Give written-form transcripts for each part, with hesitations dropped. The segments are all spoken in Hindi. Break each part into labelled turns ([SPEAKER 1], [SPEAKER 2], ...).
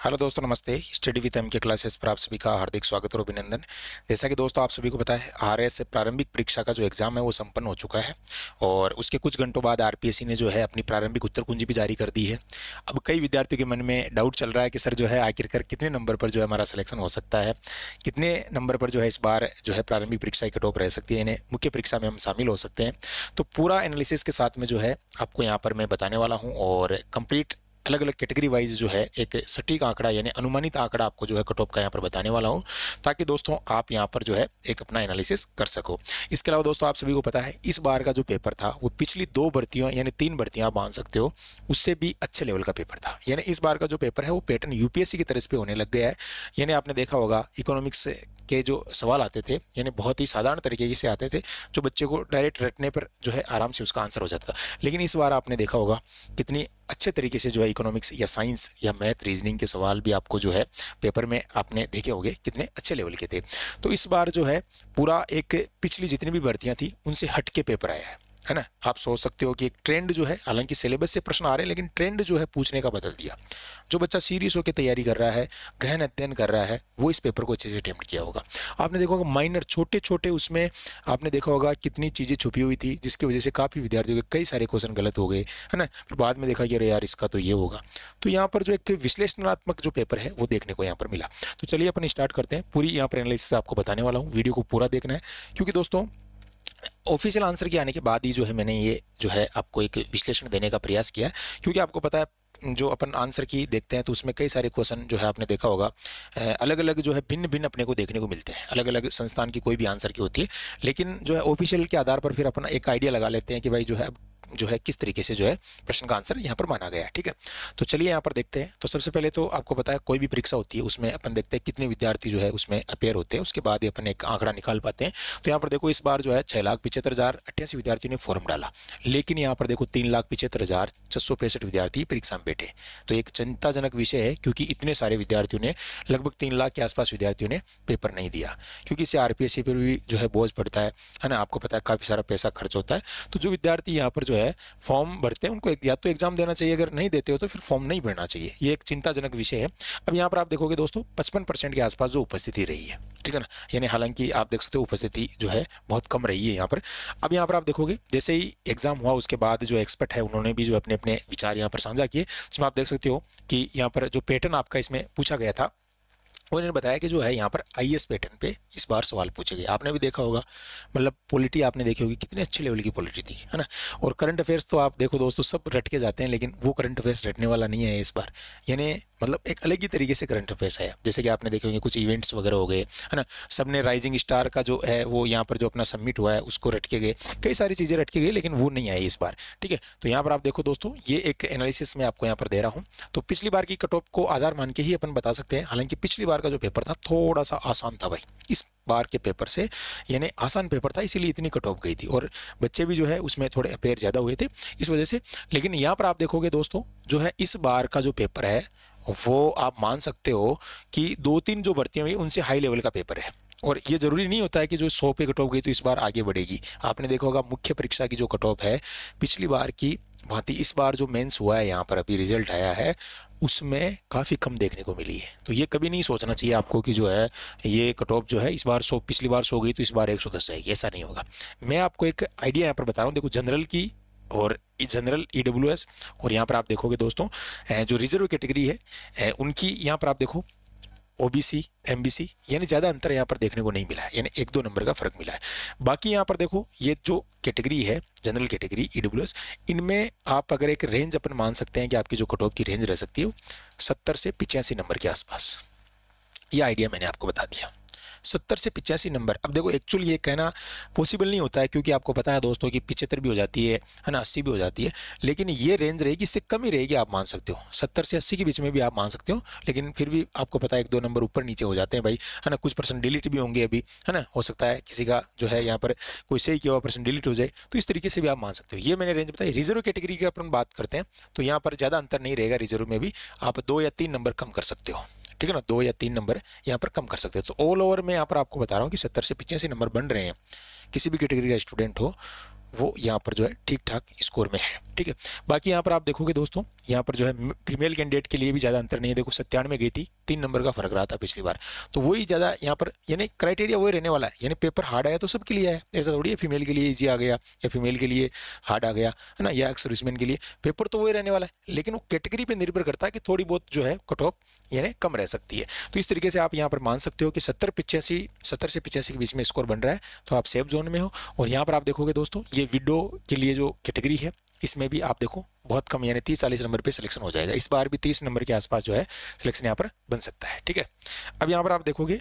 [SPEAKER 1] हेलो दोस्तों, नमस्ते। स्टडी विद एम के क्लासेस पर आप सभी का हार्दिक स्वागत और अभिनंदन। जैसा कि दोस्तों आप सभी को पता है, आरएएस प्रारंभिक परीक्षा का जो एग्जाम है वो संपन्न हो चुका है और उसके कुछ घंटों बाद आरपीएससी ने जो है अपनी प्रारंभिक उत्तर कुंजी भी जारी कर दी है। अब कई विद्यार्थियों के मन में डाउट चल रहा है कि सर जो है आखिरकार कितने नंबर पर जो है हमारा सिलेक्शन हो सकता है, कितने नंबर पर जो है इस बार जो है प्रारंभिक परीक्षा की कट ऑफ रह सकती है, यानी मुख्य परीक्षा में हम शामिल हो सकते हैं। तो पूरा एनालिसिस के साथ में जो है आपको यहाँ पर मैं बताने वाला हूँ और कंप्लीट अलग अलग कैटेगरी वाइज जो है एक सटीक आंकड़ा यानी अनुमानित आंकड़ा आपको जो है कट ऑफ का यहाँ पर बताने वाला हूँ, ताकि दोस्तों आप यहाँ पर जो है एक अपना एनालिसिस कर सको। इसके अलावा दोस्तों आप सभी को पता है इस बार का जो पेपर था वो पिछली 2 भर्तियों यानी 3 भर्तियां आप मान सकते हो उससे भी अच्छे लेवल का पेपर था। यानी इस बार का जो पेपर है वो पैटर्न यूपीएससी की तरफ पे होने लग गया है। यानी आपने देखा होगा इकोनॉमिक्स के जो सवाल आते थे यानी बहुत ही साधारण तरीके से आते थे, जो बच्चे को डायरेक्ट रटने पर जो है आराम से उसका आंसर हो जाता था। लेकिन इस बार आपने देखा होगा कितनी अच्छे तरीके से जो है इकोनॉमिक्स या साइंस या मैथ रीजनिंग के सवाल भी आपको जो है पेपर में आपने देखे होंगे कितने अच्छे लेवल के थे। तो इस बार जो है पूरा एक पिछली जितनी भी भर्तियां थी उनसे हट के पेपर आया है ना। आप सोच सकते हो कि एक ट्रेंड जो है, हालांकि सिलेबस से प्रश्न आ रहे हैं लेकिन ट्रेंड जो है पूछने का बदल दिया। जो बच्चा सीरियस होकर तैयारी कर रहा है, गहन अध्ययन कर रहा है, वो इस पेपर को अच्छे से अटेम्प्ट किया होगा। आपने देखा होगा माइनर छोटे छोटे उसमें आपने देखा होगा कितनी चीज़ें छुपी हुई थी, जिसकी वजह से काफ़ी विद्यार्थियों के कई सारे क्वेश्चन गलत हो गए, है ना। फिर बाद में देखा कि अरे यार इसका तो ये होगा। तो यहाँ पर जो एक विश्लेषणात्मक जो पेपर है वो देखने को यहाँ पर मिला। तो चलिए अपन स्टार्ट करते हैं। पूरी यहाँ पर एनालिसिस आपको बताने वाला हूँ, वीडियो को पूरा देखना है, क्योंकि दोस्तों ऑफिशियल आंसर के आने के बाद ही जो है मैंने ये जो है आपको एक विश्लेषण देने का प्रयास किया है। क्योंकि आपको पता है जो अपन आंसर की देखते हैं तो उसमें कई सारे क्वेश्चन जो है आपने देखा होगा अलग अलग जो है भिन्न भिन्न अपने को देखने को मिलते हैं। अलग अलग संस्थान की कोई भी आंसर की होती है, लेकिन जो है ऑफिशियल के आधार पर फिर अपना एक आइडिया लगा लेते हैं कि भाई जो है किस तरीके से जो है प्रश्न का आंसर यहाँ पर माना गया है। ठीक है, तो चलिए यहाँ पर देखते हैं। तो सबसे पहले तो आपको पता है कोई भी परीक्षा होती है उसमें अपन देखते हैं कितने विद्यार्थी जो है उसमें अपेयर होते हैं, उसके बाद ही अपन एक आंकड़ा निकाल पाते हैं। तो यहाँ पर देखो इस बार जो है 6,75,088 विद्यार्थियों ने फॉर्म डाला, लेकिन यहाँ पर देखो 3,75,665 विद्यार्थी परीक्षा में बैठे। तो एक चिंताजनक विषय है, क्योंकि इतने सारे विद्यार्थियों ने, लगभग 3 लाख के आसपास विद्यार्थियों ने पेपर नहीं दिया, क्योंकि इससे आरपीएससी पर भी जो है बोझ पड़ता है ना। आपको पता है काफ़ी सारा पैसा खर्च होता है। तो जो विद्यार्थी यहाँ पर जो है फॉर्म भरते हैं उनको या तो एग्जाम देना चाहिए, अगर नहीं देते हो तो फिर फॉर्म नहीं भरना चाहिए। ये एक चिंताजनक विषय है। अब यहाँ पर आप देखोगे दोस्तों 55% के आसपास जो उपस्थिति रही है, ठीक है ना। यानी हालांकि आप देख सकते हो उपस्थिति जो है बहुत कम रही है यहाँ पर। अब यहाँ पर आप देखोगे जैसे ही एग्जाम हुआ उसके बाद जो एक्सपर्ट है उन्होंने भी जो अपने अपने विचार यहाँ पर साझा किए, जिसमें आप देख सकते हो कि यहाँ पर जो पैटर्न आपका इसमें पूछा गया था उन्होंने बताया कि जो है यहाँ पर आईएएस पैटर्न पे इस बार सवाल पूछे गए। आपने भी देखा होगा, मतलब पॉलिटी आपने देखी होगी कितने अच्छे लेवल की पॉलिटी थी, है ना। और करंट अफेयर्स तो आप देखो दोस्तों सब रट के जाते हैं, लेकिन वो करंट अफेयर्स रटने वाला नहीं है इस बार। यानी मतलब एक अलग ही तरीके से करंट अफेयर्स है। जैसे कि आपने देखे होंगे कुछ इवेंट्स वगैरह हो गए, है ना। सबने राइजिंग स्टार का जो है वो यहाँ पर जो अपना सबमिट हुआ है उसको रट के गए, कई सारी चीज़ें रट के गई, लेकिन वो नहीं आई इस बार। ठीक है, तो यहाँ पर आप देखो दोस्तों ये एक एनालिसिस मैं आपको यहाँ पर दे रहा हूँ। तो पिछली बार की कट ऑफ को आधार मान के ही अपन बता सकते हैं। हालांकि पिछली बार का जो पेपर था थोड़ा सा आसान था भाई, इस बार के पेपर से यानी आसान पेपर था, इसीलिए इतनी कट ऑफ गई थी और बच्चे भी जो है उसमें थोड़े अपेयर ज़्यादा हुए थे इस वजह से। लेकिन यहाँ पर आप देखोगे दोस्तों जो है इस बार का जो पेपर है वो आप मान सकते हो कि 2-3 जो भर्तियां हुई उनसे हाई लेवल का पेपर है। और ये जरूरी नहीं होता है कि जो 100 पे कट ऑफ गई तो इस बार आगे बढ़ेगी। आपने देखा होगा मुख्य परीक्षा की जो कट ऑफ है पिछली बार की भांति इस बार जो मेंस हुआ है, यहाँ पर अभी रिजल्ट आया है, उसमें काफ़ी कम देखने को मिली है। तो ये कभी नहीं सोचना चाहिए आपको कि जो है ये कट ऑफ जो है इस बार 100, पिछली बार 100 गई तो इस बार 110 आएगी, ऐसा नहीं होगा। मैं आपको एक आइडिया यहाँ पर बता रहा हूँ। देखो जनरल की और जनरल ईडब्ल्यूएस और यहाँ पर आप देखोगे दोस्तों जो रिजर्व कैटेगरी है उनकी यहाँ पर आप देखो ओबीसी एमबीसी यानी ज़्यादा अंतर यहाँ पर देखने को नहीं मिला है, यानी 1-2 नंबर का फर्क मिला है। बाकी यहाँ पर देखो ये जो कैटेगरी है जनरल कैटेगरी ईडब्ल्यूएस, इनमें आप अगर एक रेंज अपन मान सकते हैं कि आपकी जो कट ऑफ की रेंज रह सकती है 70 से 85 नंबर के आसपास। ये आइडिया मैंने आपको बता दिया, 70 से 85 नंबर। अब देखो एक्चुअली ये कहना पॉसिबल नहीं होता है, क्योंकि आपको पता है दोस्तों कि 75 भी हो जाती है ना, 80 भी हो जाती है, लेकिन ये रेंज रहेगी, इससे कम ही रहेगी। आप मान सकते हो 70 से 80 के बीच में भी आप मान सकते हो, लेकिन फिर भी आपको पता है 1-2 नंबर ऊपर नीचे हो जाते हैं भाई, है ना। कुछ परसेंट डिलीट भी होंगे अभी, है ना। हो सकता है किसी का जो है यहाँ पर कोई सही किया हुआ परसेंट डिलीट हो जाए, तो इस तरीके से भी आप मान सकते हो। ये मैंने रेंज बताई। रिजर्व कैटेगरी की अपन बात करते हैं तो यहाँ पर ज़्यादा अंतर नहीं रहेगा, रिजर्व में भी आप 2 या 3 नंबर कम कर सकते हो, ठीक है ना। 2 या 3 नंबर यहाँ पर कम कर सकते हो। तो ऑल ओवर में यहाँ पर आपको बता रहा हूँ कि 70 से 85 नंबर बन रहे हैं। किसी भी कैटेगरी का स्टूडेंट हो वो यहाँ पर जो है ठीक ठाक स्कोर में है। ठीक है, बाकी यहाँ पर आप देखोगे दोस्तों, यहाँ पर जो है फीमेल कैंडिडेट के लिए भी ज़्यादा अंतर नहीं है। देखो 97 गई थी, 3 नंबर का फर्क रहा था पिछली बार, तो वही ज़्यादा यहाँ पर यानी क्राइटेरिया वही रहने वाला है। यानी पेपर हार्ड आया तो सबके लिए है, ऐसा थोड़ी है फीमेल के लिए ईजी आ गया या फीमेल के लिए हार्ड आ गया, है ना, या एक्स सर्विसमैन के लिए पेपर तो वही रहने वाला है। लेकिन वो कैटेगरी पर निर्भर करता है कि थोड़ी बहुत जो है कट ऑफ यानी कम रह सकती है। तो इस तरीके से आप यहाँ पर मान सकते हो कि 70 से 85 के बीच में स्कोर बन रहा है, तो आप सेफ जोन में हो। और यहाँ पर आप देखोगे दोस्तों, ये विडो के लिए जो कैटेगरी है इसमें भी आप देखो बहुत कम यानी 30-40 नंबर पे सिलेक्शन हो जाएगा। इस बार भी 30 नंबर के आसपास जो है सिलेक्शन यहाँ पर बन सकता है। ठीक है, अब यहाँ पर आप देखोगे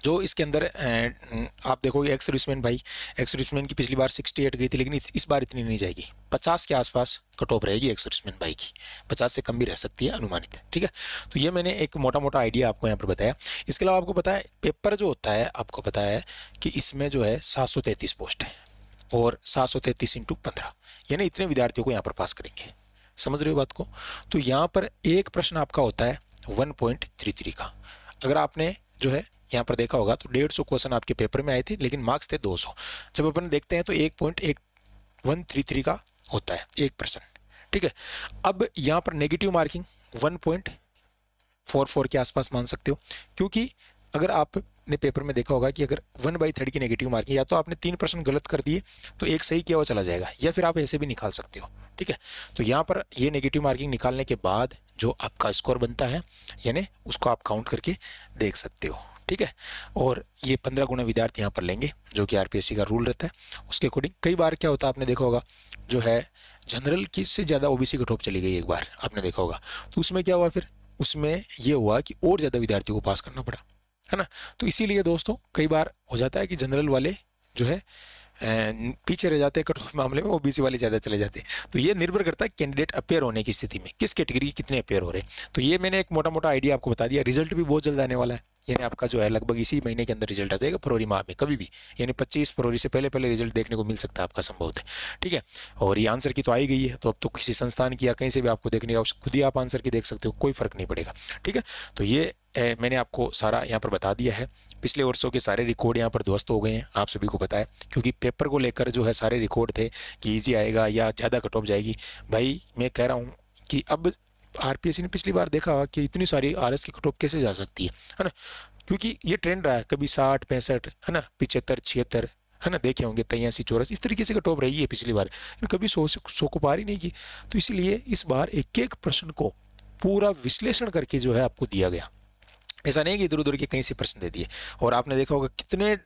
[SPEAKER 1] जो इसके अंदर आप देखोगे एक्स सर्विसमैन भाई, एक्स सर्विसमैन की पिछली बार 68 गई थी, लेकिन इस बार इतनी नहीं जाएगी, 50 के आसपास कट ऑफ रहेगी एक्स सर्विसमैन भाई की, 50 से कम भी रह सकती है अनुमानित। ठीक है, तो ये मैंने एक मोटा मोटा आइडिया आपको यहाँ पर बताया। इसके अलावा आपको पता है पेपर जो होता है, आपको पता है कि इसमें जो है 733 पोस्ट है और 733 × 15 यानी इतने विद्यार्थियों को यहाँ पर पास करेंगे। समझ रहे हो बात को? तो यहाँ पर एक प्रश्न आपका होता है 1.33 का। अगर आपने जो है यहाँ पर देखा होगा तो 150 क्वेश्चन आपके पेपर में आए थे, लेकिन मार्क्स थे 200। जब अपन देखते हैं तो 1.133 का होता है एक प्रश्न। ठीक है, अब यहाँ पर नेगेटिव मार्किंग 1.44 के आसपास मान सकते हो, क्योंकि अगर आपने पेपर में देखा होगा कि अगर 1/3 की नेगेटिव मार्किंग, या तो आपने 3 प्रश्न गलत कर दिए तो एक सही किया हुआ चला जाएगा, या फिर आप ऐसे भी निकाल सकते हो। ठीक है, तो यहाँ पर ये नेगेटिव मार्किंग निकालने के बाद जो आपका स्कोर बनता है यानी उसको आप काउंट करके देख सकते हो। ठीक है, और ये 15 गुना विद्यार्थी यहाँ पर लेंगे जो कि आरपीएससी का रूल रहता है। उसके अकॉर्डिंग कई बार क्या होता है आपने देखा होगा, जो है जनरल की से ज़्यादा ओबीसी कट ऑफ चली गई एक बार, आपने देखा होगा। तो उसमें क्या हुआ, फिर उसमें ये हुआ कि और ज़्यादा विद्यार्थियों को पास करना पड़ा, है ना। तो इसीलिए दोस्तों कई बार हो जाता है कि जनरल वाले जो है पीछे रह जाते हैं कट ऑफ मामले में, ओबीसी वाले ज़्यादा चले जाते हैं। तो ये निर्भर करता है कैंडिडेट अपेयर होने की स्थिति में, किस कैटेगरी कितने अपेयर हो रहे हैं। तो ये मैंने एक मोटा मोटा आइडिया आपको बता दिया। रिजल्ट भी बहुत जल्द आने वाला है, यानी आपका जो है लगभग इसी महीने के अंदर रिजल्ट आ जाएगा, फरवरी माह में कभी भी, यानी 25 फरवरी से पहले पहले रिजल्ट देखने को मिल सकता है आपका, संभव है। ठीक है, और ये आंसर की तो आई गई है, तो अब तो किसी संस्थान की या कहीं से भी आपको देखने का, खुद ही आप आंसर की देख सकते हो, कोई फर्क नहीं पड़ेगा। ठीक है, तो ये मैंने आपको सारा यहाँ पर बता दिया है। पिछले वर्षों के सारे रिकॉर्ड यहाँ पर ध्वस्त हो गए हैं, आप सभी को पता है, क्योंकि पेपर को लेकर जो है सारे रिकॉर्ड थे कि ईजी आएगा या ज़्यादा कट ऑफ जाएगी। भाई मैं कह रहा हूँ कि अब आरपीएससी ने पिछली बार देखा कि इतनी सारी आरएस की कट ऑफ कैसे जा सकती है ना, क्योंकि ये ट्रेंड रहा है, कभी 60, 65, है ना, 75, 76, है ना, देखे होंगे 83, 84, इस तरीके से कट ऑफ रही है पिछली बार, कभी 100 को पार ही नहीं की। तो इसलिए इस बार एक एक प्रश्न को पूरा विश्लेषण करके जो है आपको दिया गया, ऐसा नहीं कि इधर उधर के कहीं से प्रश्न दे दिए। और आपने देखा होगा कितने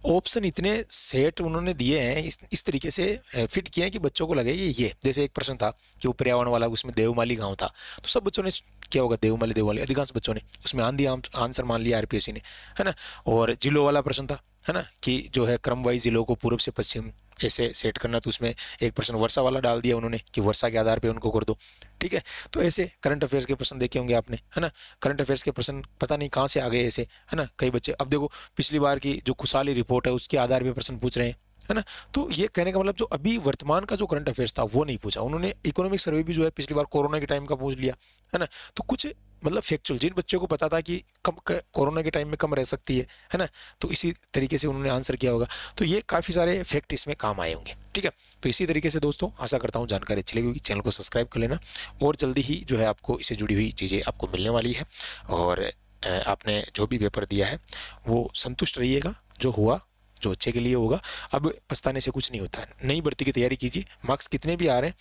[SPEAKER 1] ऑप्शन, इतने सेट उन्होंने दिए हैं, इस तरीके से फिट किए हैं कि बच्चों को लगे ये जैसे एक प्रश्न था कि वो पर्यावरण वाला, उसमें देवमाली गांव था, तो सब बच्चों ने क्या होगा देवमाली, अधिकांश बच्चों ने उसमें आंधी आंसर मान लिया आरपीएससी ने, है ना। और जिलों वाला प्रश्न था, है ना, कि जो है क्रम वाइज जिलों को पूर्व से पश्चिम ऐसे सेट करना, तो उसमें एक प्रश्न वर्षा वाला डाल दिया उन्होंने कि वर्षा के आधार पे उनको कर दो। ठीक है, तो ऐसे करंट अफेयर्स के प्रश्न देखे होंगे आपने, है ना, करंट अफेयर्स के प्रश्न पता नहीं कहाँ से आ गए ऐसे, है ना, कई बच्चे। अब देखो पिछली बार की जो खुशहाली रिपोर्ट है उसके आधार पे प्रश्न पूछ रहे हैं, है ना। तो ये कहने का मतलब जो अभी वर्तमान का जो करंट अफेयर्स था वो नहीं पूछा उन्होंने। इकोनॉमिक सर्वे भी जो है पिछली बार कोरोना के टाइम का पूछ लिया, है ना। तो कुछ मतलब फैक्चुअल, जिन बच्चों को पता था कि कम कोरोना के टाइम में कम रह सकती है ना, तो इसी तरीके से उन्होंने आंसर किया होगा। तो ये काफ़ी सारे फैक्ट इसमें काम आए होंगे। ठीक है, तो इसी तरीके से दोस्तों आशा करता हूँ जानकारी अच्छी लगी होगी। चैनल को सब्सक्राइब कर लेना, और जल्दी ही जो है आपको इससे जुड़ी हुई चीज़ें आपको मिलने वाली है। और आपने जो भी पेपर दिया है वो संतुष्ट रहिएगा, जो हुआ जो अच्छे के लिए होगा। अब पछताने से कुछ नहीं होता है। नई भर्ती की तैयारी कीजिए, मार्क्स कितने भी आ रहे हैं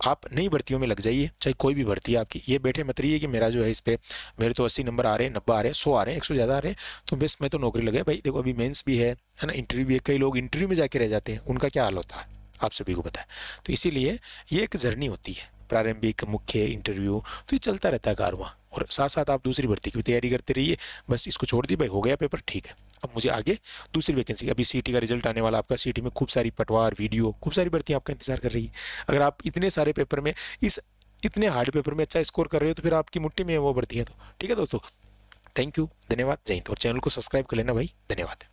[SPEAKER 1] आप नई भर्तियों में लग जाइए, चाहे कोई भी भर्ती है आपकी। ये बैठे मत रहिए कि मेरा जो है इस पे मेरे तो 80 नंबर आ रहे हैं, 90 आ रहे हैं, 100 आ रहे हैं, 100 ज़्यादा आ रहे हैं, तो बस मैं तो नौकरी लगे। भाई देखो अभी मेंस भी है ना, इंटरव्यू भी है, कई लोग इंटरव्यू में जाके रह जाते हैं, उनका क्या हाल होता है आप सभी को पता है। तो इसीलिए ये एक जर्नी होती है, प्रारंभिक, मुख्य, इंटरव्यू, तो ये चलता रहता है कारवां। और साथ साथ आप दूसरी भर्ती की भी तैयारी करते रहिए। बस इसको छोड़ दी भाई, हो गया पेपर, ठीक है, अब मुझे आगे दूसरी वैकेंसी, अभी सीटी का रिजल्ट आने वाला, आपका सीटी में खूब सारी पटवार, वीडियो, खूब सारी भर्ती आपका इंतजार कर रही है। अगर आप इतने सारे पेपर में, इतने हार्ड पेपर में अच्छा स्कोर कर रहे हो, तो फिर आपकी मुट्ठी में है वो भर्ती है। तो ठीक है दोस्तों, थैंक यू, धन्यवाद, जय हिंद। और चैनल को सब्सक्राइब कर लेना भाई, धन्यवाद।